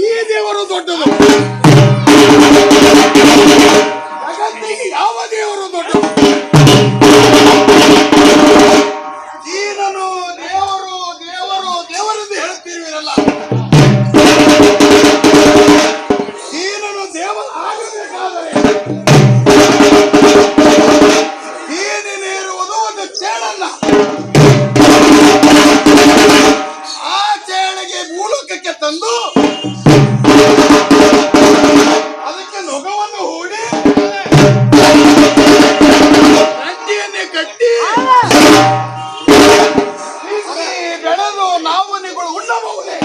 ಈ ದೇವರು ದೊಡ್ಡದು, ಜಗತ್ತಿಗೆ ಯಾವ ದೇವರು ದೊಡ್ಡದು? ನೀನನು ದೇವರು ದೇವರು ದೇವರೆಂದು ಹೇಳ್ತೀರಲ್ಲ, ನೀನನು ದೇವರು ಆಗಬೇಕಾದರೆ ನೀನಿರುವುದು ಒಂದು ಚೇಳಲ್ಲ. ಆ ಚೇಳಿಗೆ ಮೂಲಕಕ್ಕೆ ತಂದು ಅದಕ್ಕೆ ನೊಗವನ್ನು ಹೂಡಿ ಗಂಟಿಯನ್ನೇ ಕಟ್ಟಿ ಬೆಳೆದು ನಾವು ನಿಗಳು ಉಣ್ಣಬಹುದೇ?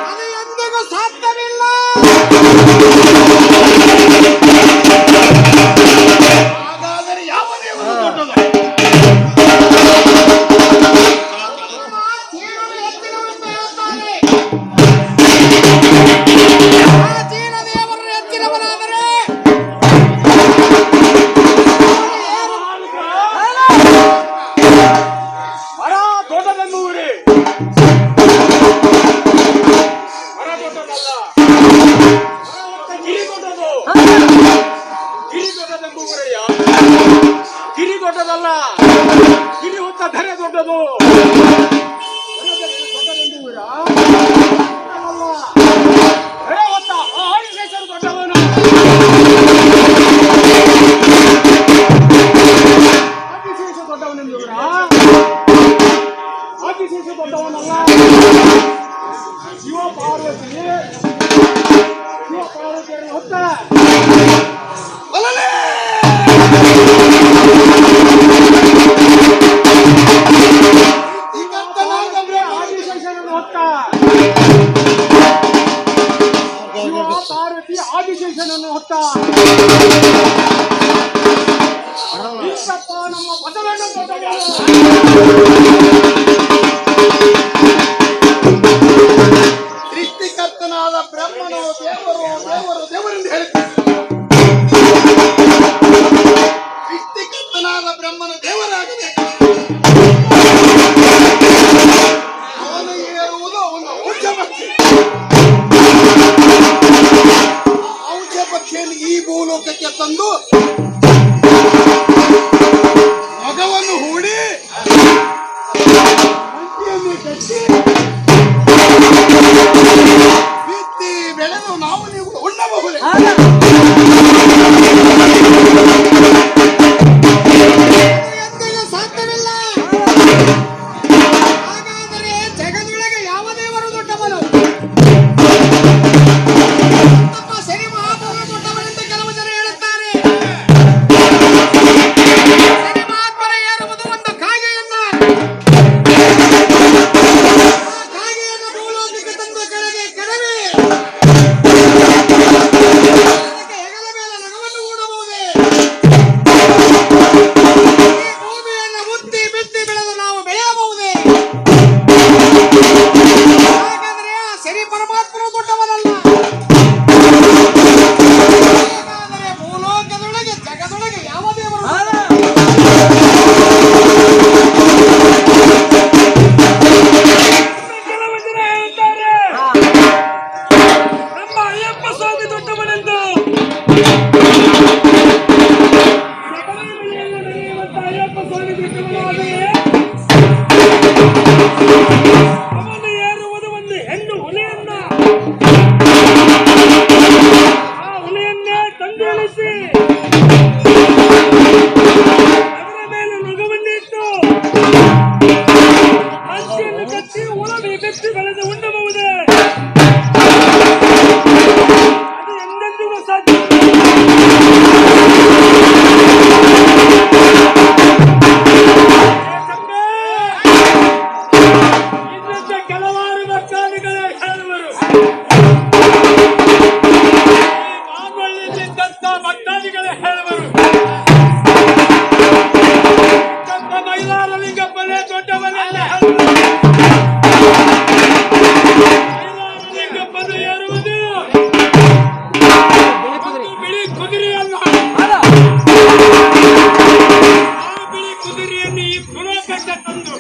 ಅದು ಎಂದಿಗೂ ಸಾಧ್ಯವಿಲ್ಲ. ಹಾಗಾದರೆ ಯಾವ ದೇವರು ದೊಡ್ಡದು? ಗಿರಿ ದೊಡ್ಡದಲ್ಲ, ಗಿರಿ ಹೊತ್ತ ಧರೆ ದೊಡ್ಡದು. ಧರೆ ಹೊತ್ತ ಆದಿಶೇಷರು ದೊಡ್ಡವನು. ಆದಿಶೇಷ ದೊಡ್ಡವನೆಂದು ಆದಿಶೇಷ ದೊಡ್ಡವನಲ್ಲ. ಶಿವ ಪಾರ್ವತಿಯನ್ನು ಹೊತ್ತ ಪಾರ್ವತಿ ಆದಿಶೇಷನನ್ನು ಹೊತ್ತ ನಮ್ಮ ಬಸವಣ್ಣ ಸೃಷ್ಟಿಕರ್ತನಾದ ಬ್ರಹ್ಮನು ದೇವರು ದೇವರು ದೇವರೆಂದು ಹೇಳ್ತಾರೆ. ಸೃಷ್ಟಿಕರ್ತನಾದ ಬ್ರಹ್ಮನು ದೇವರಾಗಬೇಕು. ಅವನು ಏರುವುದು ಅವನ ಔಷ ಪಕ್ಷಿ. ಔಷ ಪಕ್ಷಿಯನ್ನು ಈ ಭೂಲೋಕಕ್ಕೆ ತಂದು ಮಗವನ್ನು ಹೂಡಿ ಗಂಟಿಯನ್ನು ಕಟ್ಟಿ ಬಿತ್ತಿ ಬೆಳೆದು ನಾವು ನೀವು ಉಣ್ಣಬಹುದೇ? ಎಂದಿಗೂ ಸಾಧ್ಯವಿಲ್ಲ. ಹಾಗಾದರೆ ಜಗದೊಳಗೆ ಯಾವ ದೇವರು ದೊಡ್ಡವನು? ನಮ್ಮ ಶನಿ ಮಹಾತ್ಮನು ದೊಡ್ಡವನೆಂದು ಕೆಲವು ಜನ ಹೇಳುತ್ತಾರೆ. ಶನಿ ಮಹಾತ್ಮನ ಏರುವುದು ಒಂದು ಕಾಗೆಯನ್ನ. ಆ ಕಾಗೆಯನ್ನು ಭೂಲೋಕಕ್ಕೆ ತಂದು ಕೆಳಗೆ ಕೆಡವಿ ಅದಕ್ಕೆ ಹೆಗಲ ಮೇಲೆ ನಗವನ್ನು ಹೂಡಬಹುದೇ? ಈ ಭೂಮಿಯನ್ನು ಮುತ್ತಿ ಬಿತ್ತಿ ಬೆಳೆದು ನಾವು ಬೆಳೆಯಬಹುದೇ? ಹಾಗಾದರೆ ಆ ಶನಿ ಪರಮಾತ್ಮನು ದೊಡ್ಡವನಲ್ಲ. ಹಾಗಾದರೆ ಭೂಲೋಕದೊಳಗೆ ಜಗದೊಳಗೆ ಯಾವ ದೇವರು? ಕೆಲವು ಜನ ಹೇಳ್ತಾರೆ ನಮ್ಮ ಅಯ್ಯಪ್ಪ ಸ್ವಾಮಿ ದೊಡ್ಡವನೆಂದು. ಶಬರಿಮಲೆಯಲ್ಲಿ ನಡೆಯುವಂತ ಅಯ್ಯಪ್ಪ ಸ್ವಾಮಿ ದೊಡ್ಡವನಾದರೆ ಅವನು ಏರುವುದು ಒಂದು ಹೆಣ್ಣು ಹುಲಿಯನ್ನ. ಆ ಹುಲಿಯನ್ನೇ ತಂದಿಳಿಸಿ ಅದರ ಮೇಲೆ ನೊಗವನ್ನಿಟ್ಟು ಹಂಚಿಯನ್ನು ಕಟ್ಟಿ ಉಳವಿ ಬೆಚ್ಚಿ ಬೆಳೆದು ಉಣ್ಣಬಹುದೇ? ಅದು ಎಂದೆಂದಿಗೂ ಸಾಧ್ಯ. ಇನ್ನೊಂದು ಕೆಲವಾರು ಭಕ್ತಾದಿಗಳೇ ಹೇಳುವರು. ಮಾಂಗಲ್ಯದಿಂದಂತ ಭಕ್ತಾದಿಗಳೇ ಹೇಳುವರು. ನಮ್ಮ ಮೈಲಾರಲಿಂಗಪ್ಪನೇ ದೊಡ್ಡವನೆಲ್ಲ ಹೇಳುವರು. ಮೈಲಾರಲಿಂಗಪ್ಪನು ಏರುವುದು ಒಂದು ಬಿಳಿ ಕುದುರೆಯಲ್ಲ. ಆ ಬಿಳಿ ಕುದುರೆಯನ್ನು ಈ ಭೂಲೋಕಕ್ಕೆ ತಂದು